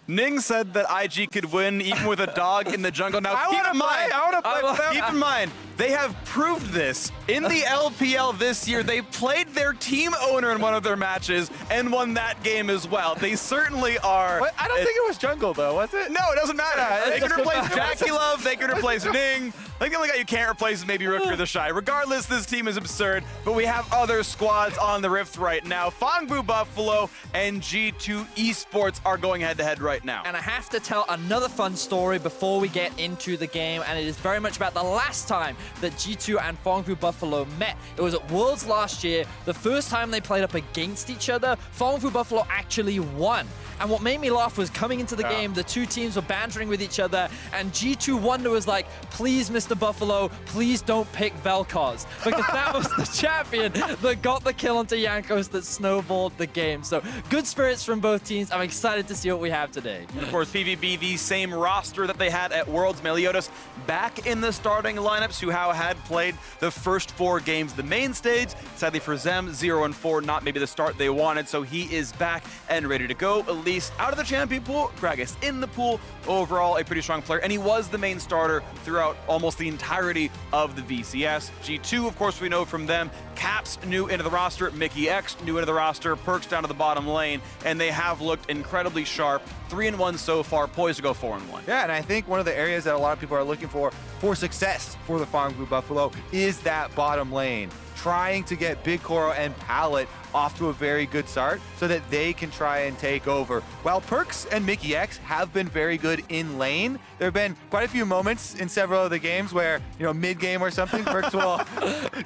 Ning said that IG could win even with a dog in the jungle. Now, I want to play with them. Keep in mind, they have proved this. In the LPL this year, they played their team owner in one of their matches and won that game as well. They certainly are. What? I don't think it was jungle, though, was it? No, it doesn't matter. They can replace Jackie Love, they can replace Ning. I think the only guy you can't replace is maybe Rooker the Shy. Regardless, this team is absurd, but we have other squads on the Rift right now. Phong Buffalo and G2 Esports are going head-to-head right now. And I have to tell another fun story before we get into the game, and it is very much about the last time that G2 and Phong Buffalo met. It was at Worlds last year. The first time they played up against each other, Phong Buffalo actually won. And what made me laugh was coming into the game, the two teams were bantering with each other, and G2 Wunder was like, please, Mr. Buffalo, please don't pick Vel'Koz. Because that was the champion that got the kill onto Jankos that snowballed the game. So good spirits from both teams. I'm excited to see what we have today. And of course, PVB, the same roster that they had at Worlds. Meliodas back in the starting lineups, who had played the first 4 games the main stage. Sadly for them, 0-4, not maybe the start they wanted, so he is back and ready to go. Elise out of the champion pool, Gragas in the pool. Overall, a pretty strong player, and he was the main starter throughout almost the entirety of the VCS. G2, of course, we know from them, Caps new into the roster, Mikyx new into the roster, Perkz down to the bottom lane, and they have looked incredibly sharp. 3-1 so far, poised to go 4-1. Yeah, and I think one of the areas that a lot of people are looking for success for the Phong Buffalo is that bottom lane. Trying to get BigKoro and Palette off to a very good start so that they can try and take over. While Perkz and Mikyx have been very good in lane, there have been quite a few moments in several of the games where, mid-game or something, Perkz will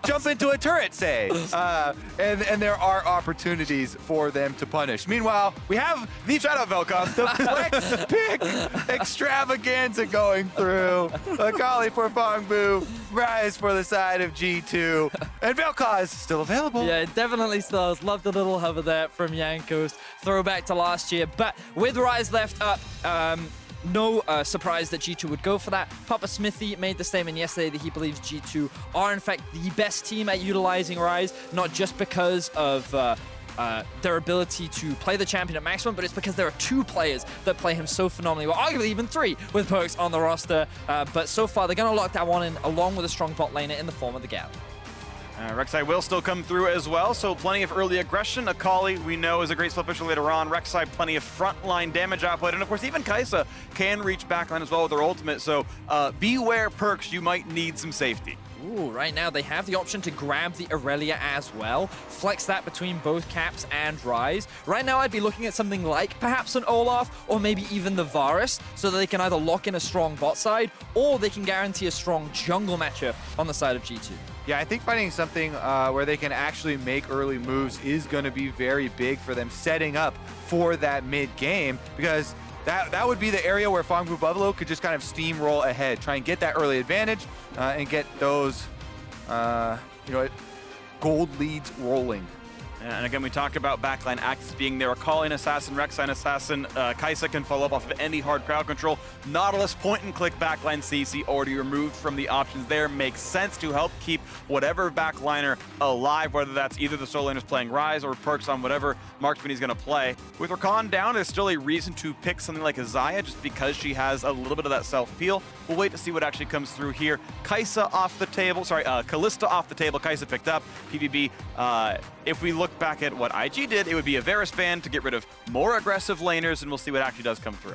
jump into a turret, say. And there are opportunities for them to punish. Meanwhile, we have the Shout out Vel'Koz. the flex pick extravaganza going through. Akali for Phong Bu, Ryze for the side of G2, and Vel'Koz still available. Yeah, definitely still. Love the little hover there from Jankos. Throwback to last year. But with Ryze left up, no surprise that G2 would go for that. Papa Smithy made the statement yesterday that he believes G2 are, in fact, the best team at utilizing Ryze, not just because of their ability to play the champion at maximum, but it's because there are 2 players that play him so phenomenally well, arguably even 3 with Perkz on the roster. But so far, they're going to lock that one in along with a strong bot laner in the form of the Galio. Rek'Sai will still come through as well, so plenty of early aggression. Akali, we know, is a great split pusher later on. Rek'Sai, plenty of frontline damage output, and of course, even Kai'Sa can reach backline as well with her ultimate, so beware Perkz, you might need some safety. Ooh, right now they have the option to grab the Irelia as well, flex that between both Caps and Ryze. Right now I'd be looking at something like perhaps an Olaf or maybe even the Varus, so that they can either lock in a strong bot side or they can guarantee a strong jungle matchup on the side of G2. Yeah, I think finding something where they can actually make early moves is going to be very big for them setting up for that mid-game, because that would be the area where Phong Buffalo could just kind of steamroll ahead, try and get that early advantage and get those, gold leads rolling. And again, we talked about backline access being there. Akali an assassin, Rek'Sai an assassin. Kai'Sa can follow up off of any hard crowd control. Nautilus point-and-click backline CC already removed from the options there. Makes sense to help keep whatever backliner alive, whether that's either the solo laners playing Ryze or Perkz on whatever marksman he's going to play. With Rakan down, there's still a reason to pick something like Xayah just because she has a little bit of that self-peel. We'll wait to see what actually comes through here. Kai'Sa off the table. Sorry, Kalista off the table. Kai'Sa picked up. PVB, if we look back at what IG did, it would be a Varus ban to get rid of more aggressive laners, and we'll see what actually does come through.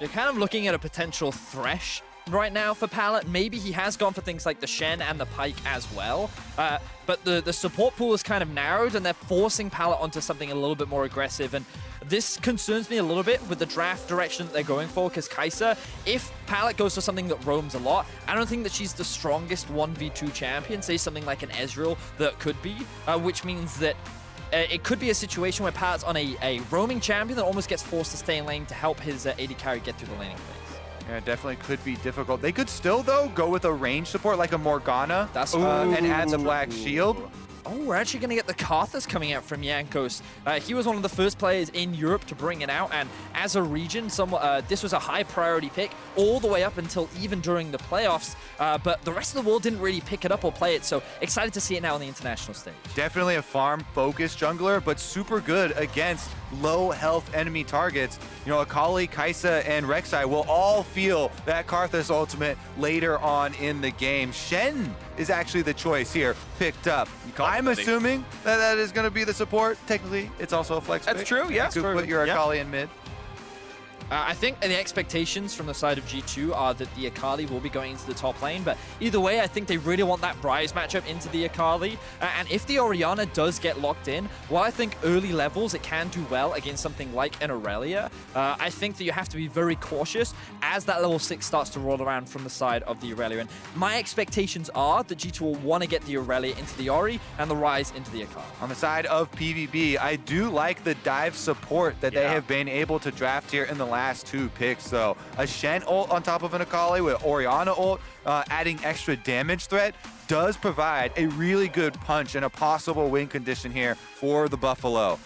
You're kind of looking at a potential Thresh right now for Palette. Maybe he has gone for things like the Shen and the Pyke as well. But the support pool is kind of narrowed, and they're forcing Palette onto something a little bit more aggressive. And this concerns me a little bit with the draft direction that they're going for, because Kai'Sa, if Palette goes to something that roams a lot, I don't think that she's the strongest 1v2 champion, say something like an Ezreal that could be, which means that it could be a situation where Palette's on a roaming champion that almost gets forced to stay in lane to help his AD carry get through the laning phase. Yeah, it definitely could be difficult. They could still, though, go with a range support like a Morgana That's and add the Black Shield. Oh, we're actually going to get the Karthus coming out from Jankos. He was one of the first players in Europe to bring it out, and as a region, this was a high priority pick all the way up until even during the playoffs, but the rest of the world didn't really pick it up or play it, so excited to see it now on the international stage. Definitely a farm-focused jungler, but super good against low-health enemy targets. You know, Akali, Kai'Sa, and Rek'Sai will all feel that Karthus ultimate later on in the game. Shen is actually the choice here, picked up. I'm assuming that that is going to be the support. Technically, it's also a flex pick. That's true, yeah. You could put your Akali in mid. I think the expectations from the side of G2 are that the Akali will be going into the top lane, but either way, I think they really want that Ryze matchup into the Akali. And if the Orianna does get locked in, while I think early levels it can do well against something like an Irelia, I think that you have to be very cautious as that level 6 starts to roll around from the side of the Irelia. And my expectations are that G2 will want to get the Irelia into the Ori and the Ryze into the Akali. On the side of PVB, I do like the dive support that they have been able to draft here in the last 2 picks, though. A Shen ult on top of an Akali with Orianna ult, adding extra damage threat, does provide a really good punch and a possible win condition here for the Buffalo.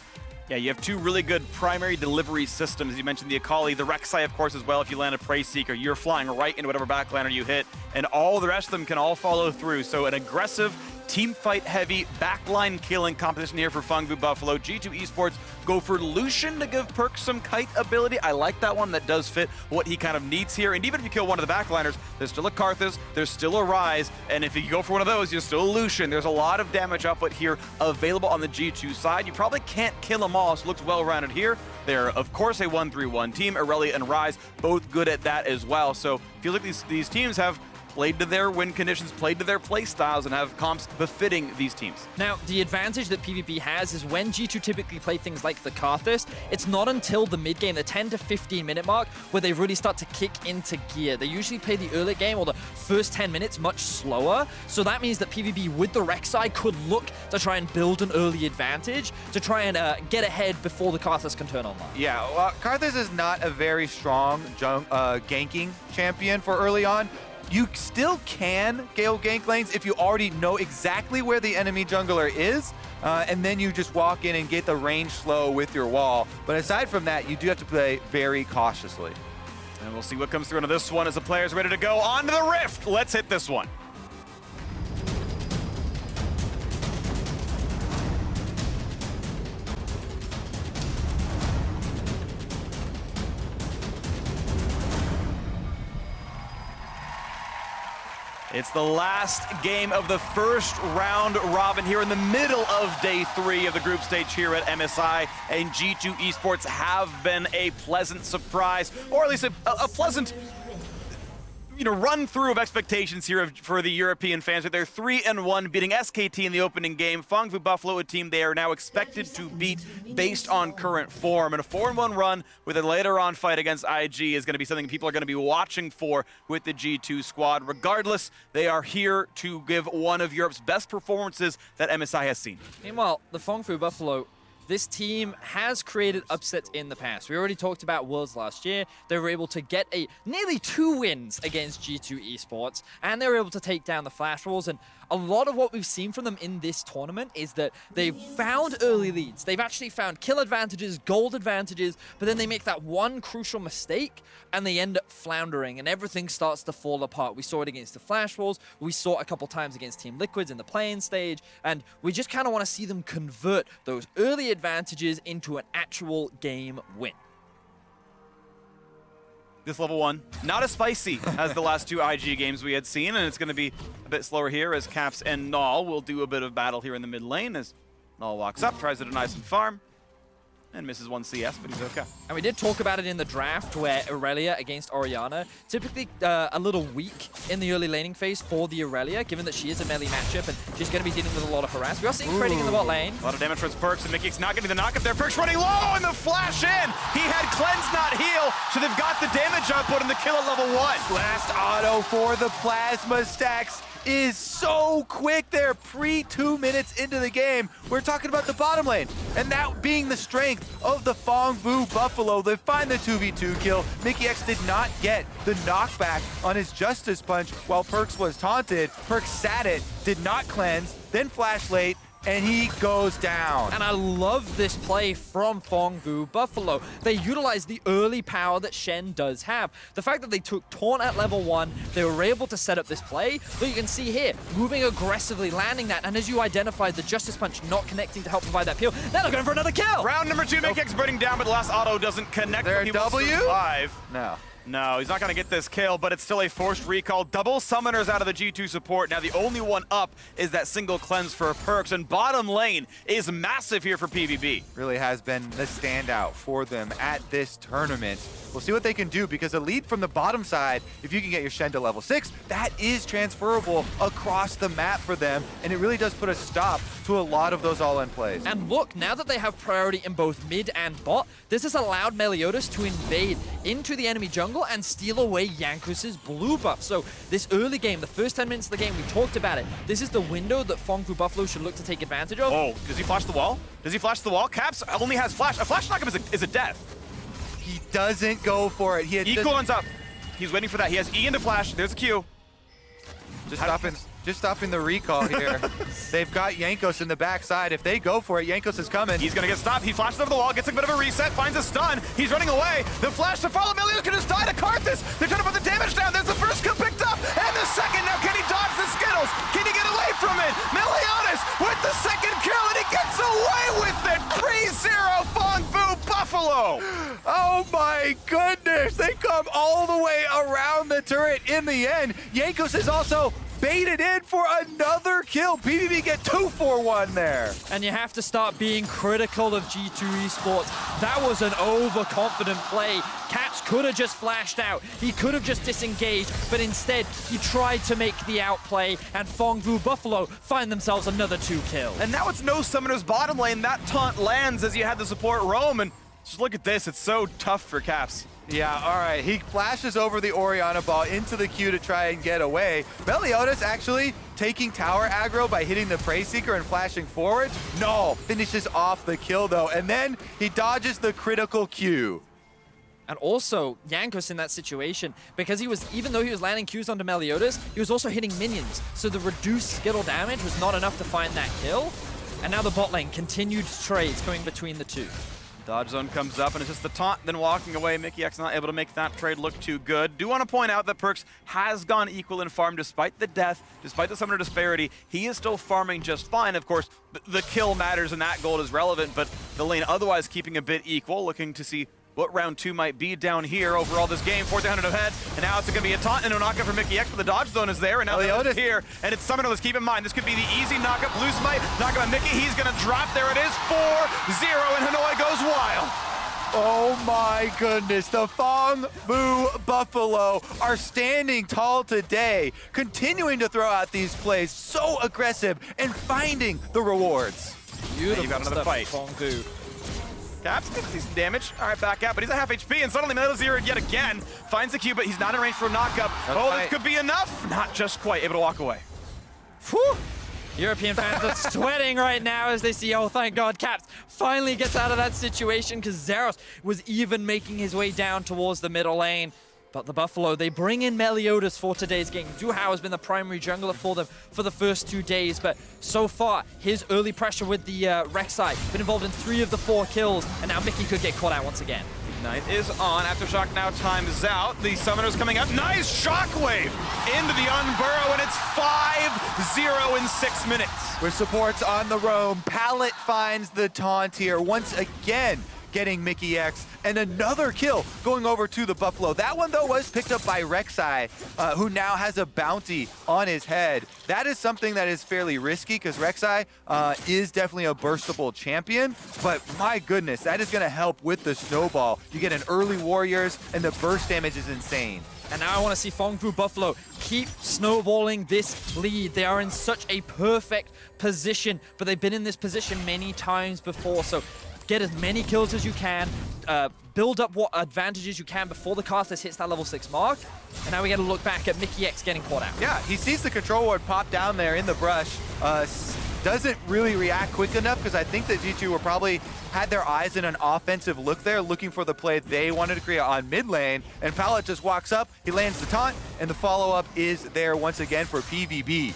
Yeah, you have 2 really good primary delivery systems. You mentioned the Akali, the Rek'Sai, of course, as well. If you land a Prey Seeker, you're flying right into whatever backliner you hit, and all the rest of them can all follow through. So an aggressive, team fight heavy, backline killing competition here for Phong Buffalo. G2 Esports go for Lucian to give Perkz some kite ability. I like that one. That does fit what he kind of needs here. And even if you kill one of the backliners, there's still a Karthus, there's still a Ryze, and if you go for one of those, you're still a Lucian. There's a lot of damage output here available on the G2 side. You probably can't kill them all, so it looks well-rounded here. They're, of course, a 1-3-1 team. Irelia and Ryze, both good at that as well. So it feels like these teams have played to their win conditions, played to their play styles, and have comps befitting these teams. Now, the advantage that PvP has is when G2 typically play things like the Karthus, it's not until the mid-game, the 10 to 15 minute mark, where they really start to kick into gear. They usually play the early game or the first 10 minutes much slower, so that means that PvP with the Rek'Sai could look to try and build an early advantage, to try and get ahead before the Karthus can turn online. Yeah, well, Karthus is not a very strong ganking champion for early on. You still can Gale gank lanes if you already know exactly where the enemy jungler is, and then you just walk in and get the range slow with your wall. But aside from that, you do have to play very cautiously. And we'll see what comes through into this one as the player's ready to go on to the Rift. Let's hit this one. It's the last game of the first round robin here in the middle of day 3 of the group stage here at MSI, and G2 Esports have been a pleasant surprise, or at least a pleasant run through of expectations here for the European fans. They're 3-1, beating SKT in the opening game. Phong Buffalo, a team they are now expected to beat based on current form. And a 4-1 run with a later on fight against IG is going to be something people are going to be watching for with the G2 squad. Regardless, they are here to give one of Europe's best performances that MSI has seen. Meanwhile, the Phong Buffalo, this team has created upsets in the past. We already talked about Worlds last year. They were able to get nearly 2 wins against G2 Esports, and they were able to take down the Flash Wolves. And a lot of what we've seen from them in this tournament is that they've found early leads. They've actually found kill advantages, gold advantages, but then they make that one crucial mistake and they end up floundering and everything starts to fall apart. We saw it against the Flash Wolves. We saw it a couple times against Team Liquids in the playing stage, and we just kind of want to see them convert those early advantages into an actual game win. This level 1, not as spicy as the last 2 IG games we had seen, and it's going to be a bit slower here as Caps and Naul will do a bit of battle here in the mid lane as Naul walks up, tries to deny some farm, and misses 1 CS, but he's okay. And we did talk about it in the draft where Irelia against Orianna, typically a little weak in the early laning phase for the Irelia, given that she is a melee matchup and she's going to be dealing with a lot of harass. We are seeing trading in the bot lane. A lot of damage towards Perkz, and Mikyx not getting the knockup there. Perkz running low, and the flash in! He had cleanse, not heal, so they've got the damage output and the kill at level 1. Last auto for the Plasma Stacks is so quick there, pre-2 minutes into the game. We're talking about the bottom lane, and that being the strength of the Phong Buffalo. They find the 2v2 kill. Mikyx did not get the knockback on his Justice Punch while Perkz was taunted. Perkz sat it, did not cleanse, then flash late, and he goes down. And I love this play from Phong Vu Buffalo. They utilized the early power that Shen does have. The fact that they took Taunt at level 1, they were able to set up this play. But you can see here, moving aggressively, landing that, and as you identified, the Justice Punch not connecting to help provide that peel. Now they're going for another kill! Round number 2, Mikyx burning down, but the last auto doesn't connect. There He a will W? survive. No. No, he's not going to get this kill, but it's still a forced recall. Double summoners out of the G2 support. Now the only one up is that single cleanse for Perkz, and bottom lane is massive here for PVB. Really has been the standout for them at this tournament. We'll see what they can do, because a lead from the bottom side, if you can get your Shen to level 6, that is transferable across the map for them, and it really does put a stop to a lot of those all-in plays. And look, now that they have priority in both mid and bot, this has allowed Meliodas to invade into the enemy jungle and steal away Jankos' blue buff. So this early game, the first 10 minutes of the game, we talked about it. This is the window that Phong Vu Buffalo should look to take advantage of. Oh, does he flash the wall? Does he flash the wall? Caps only has flash. A flash knockup is a death. He doesn't go for it. He had Equal's up. He's waiting for that. He has E into flash. There's a Q. Just stopping the recall here. They've got Jankos in the backside. If they go for it, Jankos is coming. He's going to get stopped. He flashes over the wall, gets a bit of a reset, finds a stun. He's running away. The flash to follow. Meliodas can just die to Karthus. They're trying to put the damage down. There's the first kill picked up, and the second. Now can he dodge the Skittles? Can he get away from it? Meliodas with the second kill, and he gets away with it. 3-0 Phong Vu Buffalo. Oh my goodness! They come all the way around the turret in the end. Jankos is also baited in for another kill. PVB get 2-for-1 there. And you have to start being critical of G2 Esports. That was an overconfident play. Caps could have just flashed out. He could have just disengaged, but instead he tried to make the outplay, and Phong Vu Buffalo find themselves another 2 kills. And now it's no summoner's bottom lane. That taunt lands as you had the support roam, and just look at this. It's so tough for Caps. Yeah, all right. He flashes over the Orianna ball into the queue to try and get away. Meliodas actually taking tower aggro by hitting the Prey Seeker and flashing forward. No, finishes off the kill though, and then he dodges the critical Q. And also, Jankos in that situation, because even though he was landing Qs onto Meliodas, he was also hitting minions. So the reduced Skittle damage was not enough to find that kill. And now the bot lane, continued trades going between the two. Dodge zone comes up, and it's just the taunt, then walking away. Mikyx not able to make that trade look too good. Do want to point out that Perkz has gone equal in farm despite the death, despite the summoner disparity. He is still farming just fine. Of course, the kill matters, and that gold is relevant, but the lane otherwise keeping a bit equal, looking to see what round 2 might be down here overall this game. 4,000 ahead, and now it's going to be a taunt and a knockup for Mikyx, but the dodge zone is there, and now Meliodas here, and it's summonerless. Keep in mind, this could be the easy knockup. Blue Smite, knockup on Mikyx. He's going to drop. There it is, 4-0, and Hanoi goes wild. Oh my goodness, the Phong Vu Buffalo are standing tall today, continuing to throw out these plays, so aggressive and finding the rewards. Beautiful you got another stuff fight. from Phong Vu. Caps gets decent damage. All right, back out, but he's at half HP, and suddenly Meliodas here yet again. Finds the Q, but he's not in range for a knockup. This could be enough. Not just quite able to walk away. Whew. European fans are sweating right now as they see, oh, thank God, Caps finally gets out of that situation, because Zeros was even making his way down towards the middle lane. But the Buffalo, they bring in Meliodas for today's game. Duhao has been the primary jungler for them for the first 2 days, but so far, his early pressure with the Rek'Sai, been involved in 3 of the 4 kills, and now Mickey could get caught out once again. Ignite is on. Aftershock now times out. The summoner's coming up. Nice shockwave into the Unburrow, and it's 5-0 in 6 minutes. With supports on the roam, Pallet finds the taunt here once again, getting Mikyx, and another kill going over to the Buffalo. That one, though, was picked up by Rek'Sai, who now has a bounty on his head. That is something that is fairly risky, because Rek'Sai is definitely a burstable champion, but my goodness, that is going to help with the snowball. You get an early Warriors, and the burst damage is insane. And now I want to see Phong Vu Buffalo keep snowballing this lead. They are in such a perfect position, but they've been in this position many times before, so get as many kills as you can, build up what advantages you can before the Karthus hits that level 6 mark, and now we get to look back at Mikyx getting caught out. Yeah, he sees the control ward pop down there in the brush, doesn't really react quick enough, because I think that G2 were probably had their eyes in an offensive look there, looking for the play they wanted to create on mid lane, and Pallet just walks up, he lands the taunt, and the follow-up is there once again for PVB.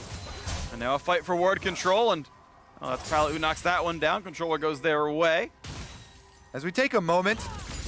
And now a fight for ward control, and Well, that's Pallet who knocks that one down. Controller goes their way. As we take a moment,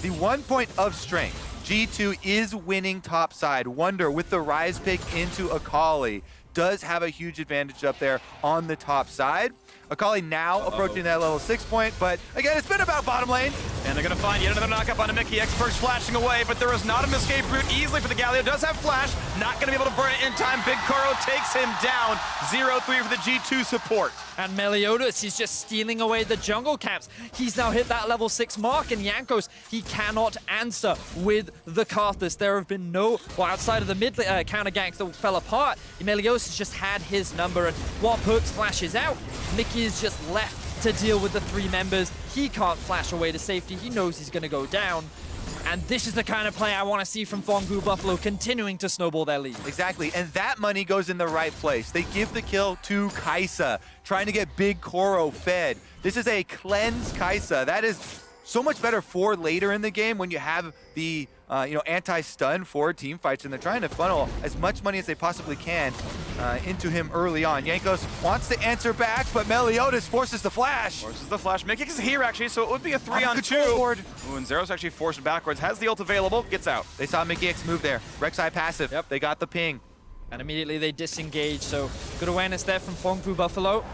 the 1 point of strength. G2 is winning top side. Wunder with the Ryze pick into Akali does have a huge advantage up there on the top side. Akali now approaching that level 6 point, but again, it's been about bottom lane. And they're going to find yet another knockup on a Mikyx. Perkz flashing away, but there is not an escape route easily for the Galio. Does have flash, not going to be able to burn it in time. BigKoro takes him down. 0-3 for the G2 support. And Meliodas, he's just stealing away the jungle camps. He's now hit that level 6 mark, and Jankos, he cannot answer with the Karthus. There have been no, well, outside of the mid counter ganks that fell apart, Meliodas has just had his number, and while Perkz flashes out, Mikyx is just left to deal with the 3 members. He can't flash away to safety. He knows he's going to go down. And this is the kind of play I want to see from Phong Buffalo, continuing to snowball their lead. Exactly, and that money goes in the right place. They give the kill to Kai'Sa, trying to get BigKoro fed. This is a cleanse Kai'Sa. That is so much better for later in the game when you have the anti-stun for team fights, and they're trying to funnel as much money as they possibly can into him early on. Jankos wants to answer back, but Meliodas forces the flash. Forces the flash. Mikyx is here, actually, so it would be a 3-on-2. Ooh, and Zero's actually forced backwards, has the ult available, gets out. They saw Mikyx move there. Rek'Sai passive. Yep. They got the ping. And immediately they disengage, so good awareness there from Phong Buffalo.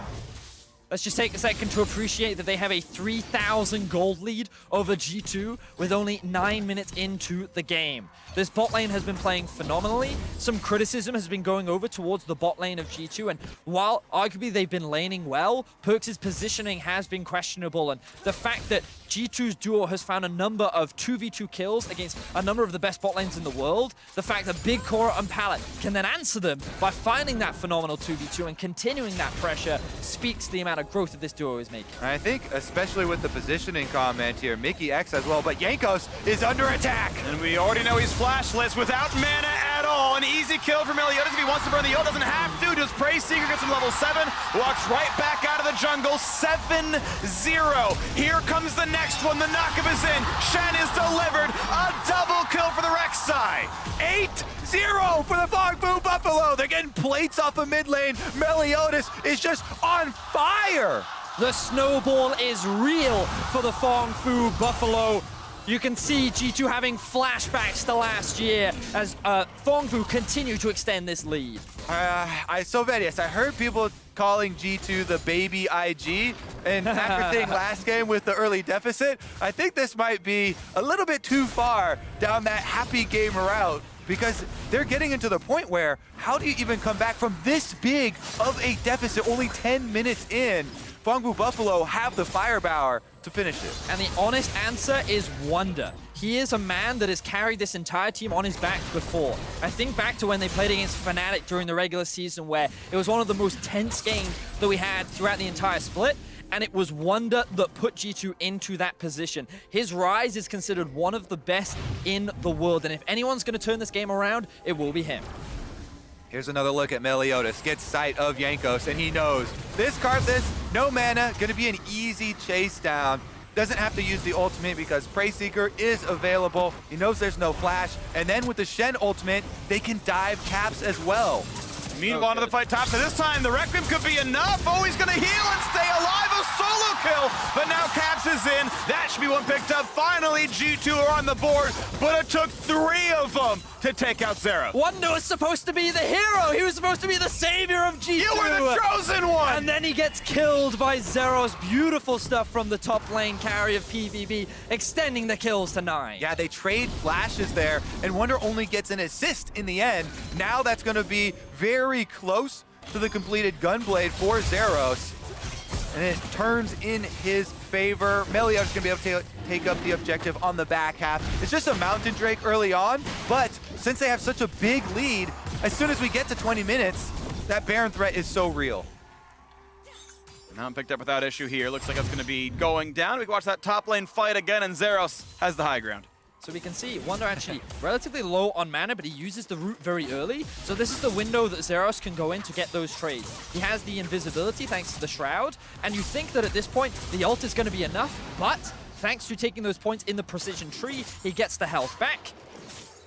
Let's just take a second to appreciate that they have a 3,000 gold lead over G2 with only 9 minutes into the game. This bot lane has been playing phenomenally. Some criticism has been going over towards the bot lane of G2, and while arguably they've been laning well, Perkz' positioning has been questionable, and the fact that G2's duo has found a number of 2v2 kills against a number of the best bot lanes in the world, the fact that BigKoro and Pallet can then answer them by finding that phenomenal 2v2 and continuing that pressure speaks to the amount of growth that this duo is making. I think, especially with the positioning comment here, Mikyx as well, but Jankos is under attack. And we already know he's flashless without mana at all. An easy kill for Meliodas if he wants to burn the ult. Doesn't have to. Does PVB gets him level 7. Walks right back out of the jungle. 7-0. Here comes the next one. The knockup is in. Shen is delivered. A double kill for the Rek'Sai. 8-0 for the Phong Buffalo. They're getting plates off of mid lane. Meliodas is just on fire. The snowball is real for the Phong Buffalo. You can see G2 having flashbacks to last year as Phong continue to extend this lead. I heard people calling G2 the baby IG, and after seeing last game with the early deficit, I think this might be a little bit too far down that happy game route, because they're getting into the point where how do you even come back from this big of a deficit only 10 minutes in? Phong Buffalo have the firepower to finish it. And the honest answer is Wunder. He is a man that has carried this entire team on his back before. I think back to when they played against Fnatic during the regular season, where it was one of the most tense games that we had throughout the entire split, and it was Wunder that put G2 into that position. His Ryze is considered one of the best in the world, and if anyone's going to turn this game around, it will be him. Here's another look at Meliodas. Gets sight of Jankos, and he knows this Karthus, no mana, gonna be an easy chase down. Doesn't have to use the ultimate because PVB is available. He knows there's no flash, and then with the Shen ultimate, they can dive caps as well. Meanwhile, to the fight top. So this time, the Requiem could be enough. Oh, he's going to heal and stay alive. A solo kill. But now Caps is in. That should be one picked up. Finally, G2 are on the board. But it took 3 of them to take out Zero. Wunder was supposed to be the hero. He was supposed to be the savior of G2. You were the chosen one. And then he gets killed by Zeros. Beautiful stuff from the top lane carry of PVB, extending the kills to 9. Yeah, they trade flashes there, and Wunder only gets an assist in the end. Now that's going to be very close to the completed Gunblade for Zeros, and it turns in his favor. Meliodas is going to be able to take up the objective on the back half. It's just a Mountain Drake early on, but since they have such a big lead, as soon as we get to 20 minutes, that Baron threat is so real. Mountain picked up without issue here. Looks like it's going to be going down. We can watch that top lane fight again, and Zeros has the high ground. So we can see Wunder actually relatively low on mana, but he uses the root very early. So this is the window that Zeros can go in to get those trades. He has the invisibility thanks to the Shroud, and you think that at this point the ult is going to be enough, but thanks to taking those points in the precision tree, he gets the health back.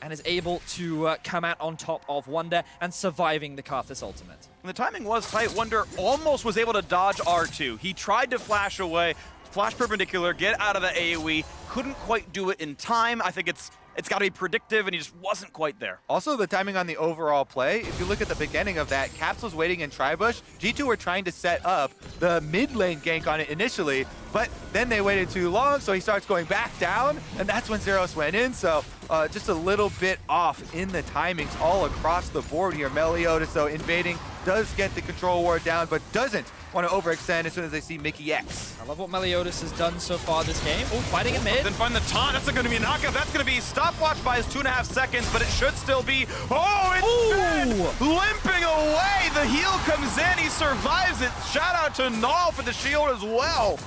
and is able to come out on top of Wunder and surviving the Karthus ultimate. And the timing was tight. Wunder almost was able to dodge R2. He tried to flash away, flash perpendicular, get out of the AoE, couldn't quite do it in time. I think it's got to be predictive, and he just wasn't quite there. Also, the timing on the overall play, if you look at the beginning of that, Caps was waiting in Tribush. G2 were trying to set up the mid lane gank on it initially, but then they waited too long, so he starts going back down, and that's when Zeros went in. So just a little bit off in the timings all across the board here. Meliodas, though, invading, does get the control ward down, but doesn't want to overextend as soon as they see Mikyx. I love what Meliodas has done so far this game. Oh, fighting in mid. Then find the taunt. That's going to be a knockout. That's going to be stopwatch by his 2.5 seconds, but it should still be. Oh, it's dead! Limping away. The heal comes in. He survives it. Shout out to Naul for the shield as well.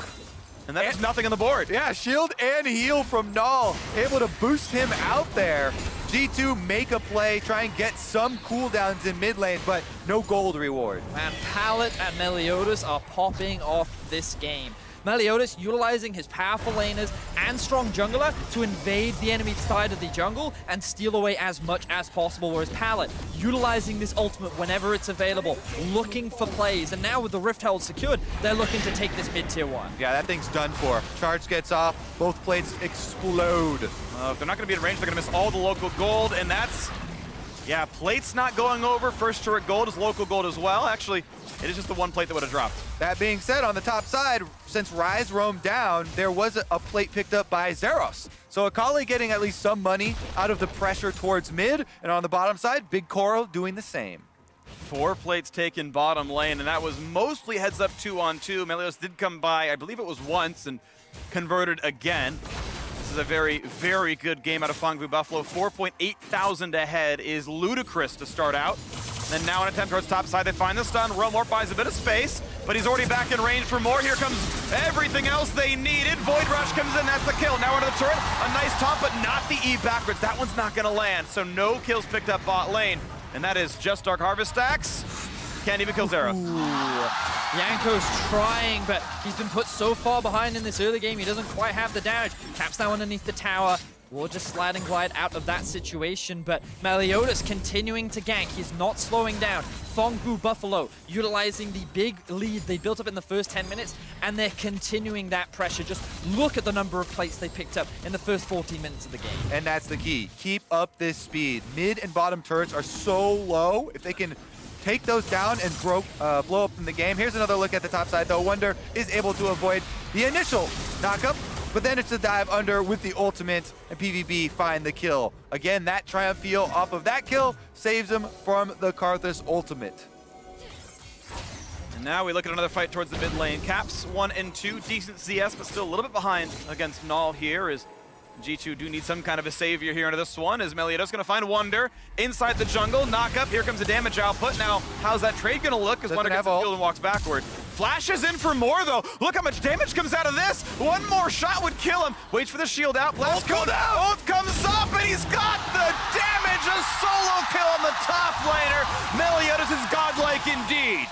And that is nothing on the board. Yeah, shield and heal from Naul, able to boost him out there. G2 make a play, try and get some cooldowns in mid lane, but no gold reward. Man, Pallet and Meliodas are popping off this game. Meliodas utilizing his powerful laners and strong jungler to invade the enemy side of the jungle and steal away as much as possible, whereas Pallet utilizing this ultimate whenever it's available, looking for plays, and now with the Rift Herald secured, they're looking to take this mid tier 1. Yeah, that thing's done for. Charge gets off, both plates explode. If they're not going to be in range, they're going to miss all the local gold, and that's... Yeah, plate's not going over. First turret gold is local gold as well. Actually, it is just the one plate that would have dropped. That being said, on the top side, since Ryze roamed down, there was a plate picked up by Zeros. So Akali getting at least some money out of the pressure towards mid, and on the bottom side, BigKoro doing the same. 4 plates taken bottom lane, and that was mostly heads up 2-on-2. Meliodas did come by, I believe it was once, and converted again. This is a very, very good game out of Phong Buffalo. 4,800 ahead is ludicrous to start out. And now an attempt towards top side, they find the stun. Realm Warp buys a bit of space, but he's already back in range for more. Here comes everything else they needed. Void Rush comes in, that's the kill. Now into the turret, a nice taunt, but not the E backwards. That one's not gonna land, so no kills picked up bot lane. And that is just Dark Harvest stacks. Can't even kill Zeros. Jankos trying, but he's been put so far behind in this early game, he doesn't quite have the damage. Caps now underneath the tower. We'll just slide and glide out of that situation, but Meliodas continuing to gank. He's not slowing down. Phong Buffalo utilizing the big lead they built up in the first 10 minutes, and they're continuing that pressure. Just look at the number of plates they picked up in the first 14 minutes of the game. And that's the key. Keep up this speed. Mid and bottom turrets are so low. If they can take those down and blow up in the game. Here's another look at the top side, though. Wunder is able to avoid the initial knockup, but then it's a dive under with the ultimate, and PVB find the kill. Again, that Triumph Feel off of that kill saves him from the Karthus ultimate. And now we look at another fight towards the mid lane. Caps 1 and 2, decent CS, but still a little bit behind against Naul here as G2 do need some kind of a savior here into this one, as Meliodas going to find Wunder inside the jungle. Knock up, here comes the damage output. Now, how's that trade going to look as Wunder gets the kill and walks backward? Flashes in for more, though. Look how much damage comes out of this. One more shot would kill him. Waits for the shield out. Blast go down. Ult comes up, and he's got the damage. A solo kill on the top laner. Meliodas is godlike indeed.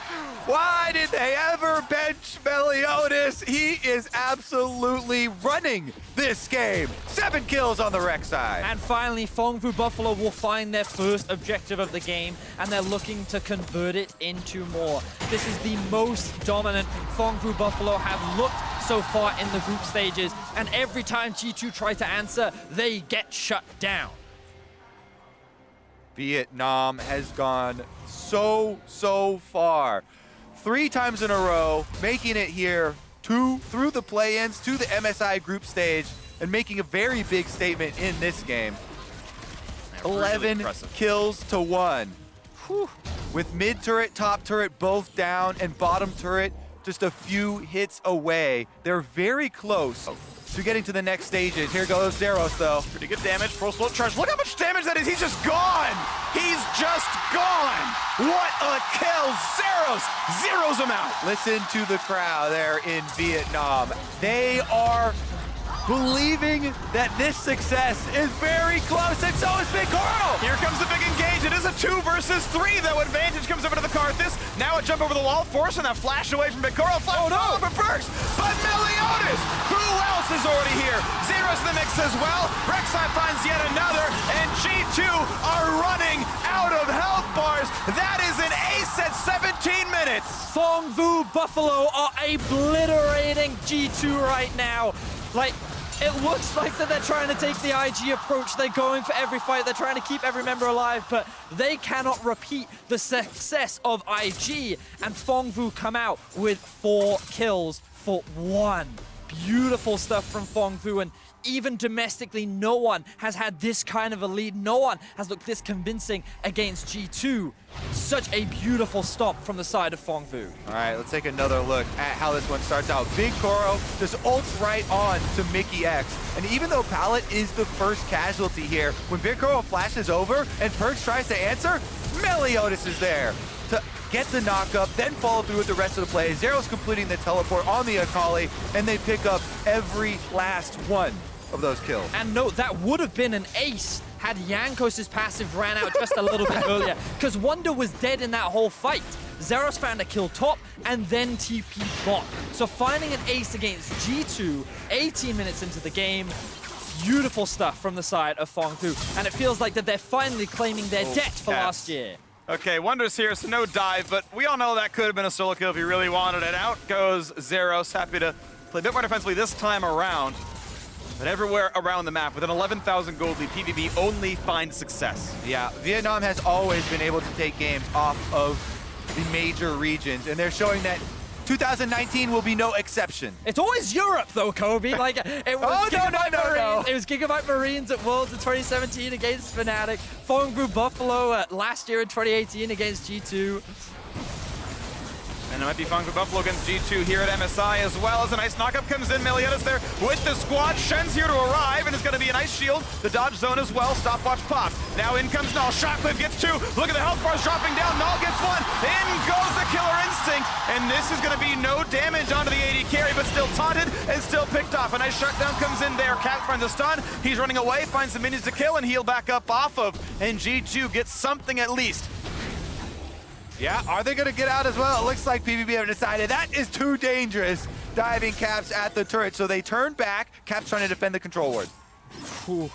Why did they ever bench Meliodas? He is absolutely running this game. 7 kills on the Rek'Sai. And finally, Phong Buffalo will find their first objective of the game, and they're looking to convert it into more. This is the most dominant Phong Buffalo have looked so far in the group stages, and every time G2 try to answer, they get shut down. Vietnam has gone so far. 3 times in a row, making it here through the play-ins to the MSI group stage and making a very big statement in this game. Yeah, 11 really kills to 1. Whew. With mid turret, top turret both down, and bottom turret just a few hits away. They're very close to getting to the next stages. Here goes Zeros, though. Pretty good damage. Full slow charge. Look how much damage that is. He's just gone. He's just gone. What a kill. Zeros him out. Listen to the crowd there in Vietnam. They are believing that this success is very close, and so is BigKoro. Here comes the big engage. It is a 2 versus 3, though. Advantage comes over to the Karthus. Now a jump over the wall, forcing that flash away from BigKoro. Flash for Perkz, but Meliodas, who else is already here? Zeros in the mix as well. Rek'Sai finds yet another, and G2 G2 are running out of health bars. That is an ace at 17 minutes. Phong Vu Buffalo are obliterating G2 right now. Like, it looks like that they're trying to take the IG approach. They're going for every fight. They're trying to keep every member alive, but they cannot repeat the success of IG. And Phong Vu come out with 4 kills for 1. Beautiful stuff from Phong Vu, and even domestically, no one has had this kind of a lead. No one has looked this convincing against G2. Such a beautiful stomp from the side of Phong Vu. All right, let's take another look at how this one starts out. BigKoro just ults right on to Mikyx. And even though Pallet is the first casualty here, when BigKoro flashes over and Perkz tries to answer, Meliodas is there to get the knock-up, then follow through with the rest of the play. Zero's completing the teleport on the Akali, and they pick up every last one of those kills. And no, that would have been an ace had Jankos' passive ran out just a little bit earlier, because Wunder was dead in that whole fight. Zeros found a kill top and then TP bot. So finding an ace against G2, 18 minutes into the game, beautiful stuff from the side of Phong Vu. And it feels like that they're finally claiming their debt for last year. Okay, Wunder's here, so no dive, but we all know that could have been a solo kill if he really wanted it. Out goes Zeros, happy to play a bit more defensively this time around. But everywhere around the map, with an 11,000 gold lead, PVB only finds success. Yeah, Vietnam has always been able to take games off of the major regions, and they're showing that 2019 will be no exception. It's always Europe, though, Kobe. Like, it was Marines. It was Gigabyte Marines at Worlds in 2017 against Fnatic. Phong Vu Buffalo last year in 2018 against G2. And it might be Phong Vu Buffalo against G2 here at MSI as well. As a nice knockup comes in, Meliodas there with the squad. Shen's here to arrive, and it's going to be a nice shield. The dodge zone as well. Stopwatch popped. Now in comes Naul. Shotcliffe gets 2. Look at the health bars dropping down. Naul gets 1. In goes the Killer Instinct. And this is going to be no damage onto the AD carry, but still taunted and still picked off. A nice shutdown comes in there. Cat finds a stun. He's running away, finds some minions to kill and heal back up off of. And G2 gets something at least. Yeah, are they going to get out as well? It looks like PVB have decided that is too dangerous. Diving Caps at the turret, so they turn back. Caps trying to defend the control ward. Whew.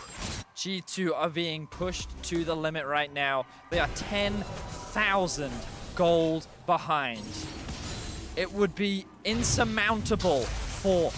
G2 are being pushed to the limit right now. They are 10,000 gold behind. It would be insurmountable for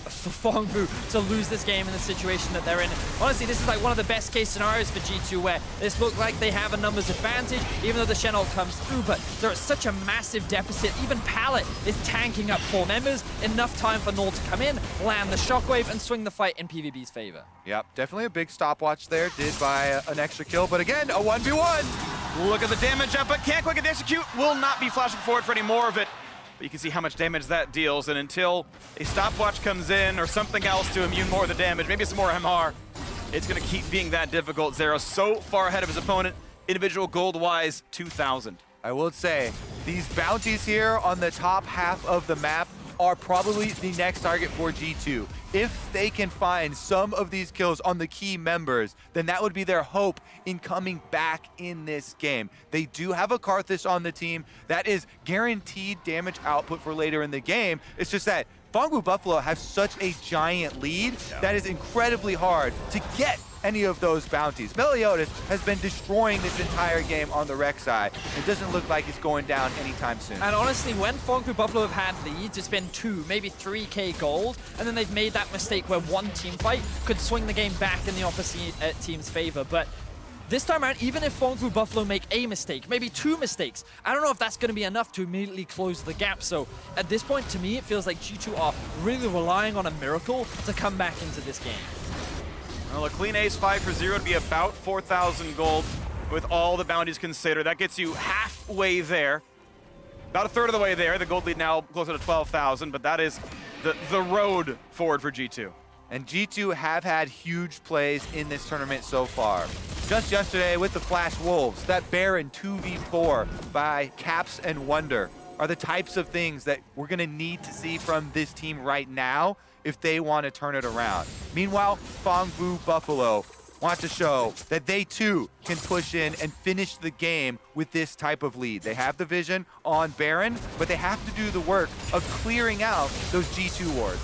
Phong Vu to lose this game in the situation that they're in. Honestly, this is like one of the best case scenarios for G2, where this looks like they have a numbers advantage, even though the Shen ult comes through, but they're at such a massive deficit. Even Pallet is tanking up 4 members. Enough time for Naul to come in, land the shockwave, and swing the fight in PVB's favor. Yep, definitely a big stopwatch there, did by an extra kill, but again, a 1v1. Look at the damage up, but can't quick execute. Will not be flashing forward for any more of it. But you can see how much damage that deals, and until a stopwatch comes in or something else to immune more of the damage, maybe some more MR, it's going to keep being that difficult. Zero so far ahead of his opponent, individual gold-wise, 2,000. I will say, these bounties here on the top half of the map are probably the next target for G2. If they can find some of these kills on the key members, then that would be their hope in coming back in this game. They do have a Karthus on the team. That is guaranteed damage output for later in the game. It's just that Phong Vu Buffalo have such a giant lead that is incredibly hard to get any of those bounties. Meliodas has been destroying this entire game on the Rek'Sai. It doesn't look like it's going down anytime soon. And honestly, when Phong Vu Buffalo have had leads, it's been 2, maybe 3k gold, and then they've made that mistake where one team fight could swing the game back in the opposite team's favor. But this time around, even if Phong Vu Buffalo make a mistake, maybe 2 mistakes, I don't know if that's going to be enough to immediately close the gap. So at this point, to me, it feels like G2 are really relying on a miracle to come back into this game. Well, a clean ace 5 for 0 to be about 4,000 gold with all the bounties considered. That gets you halfway there. About a third of the way there. The gold lead now closer to 12,000, but that is the road forward for G2. And G2 have had huge plays in this tournament so far. Just yesterday with the Flash Wolves, that Baron 2v4 by Caps and Wunder are the types of things that we're going to need to see from this team right now if they want to turn it around. Meanwhile, Phong Vu Buffalo want to show that they too can push in and finish the game with this type of lead. They have the vision on Baron, but they have to do the work of clearing out those G2 wards.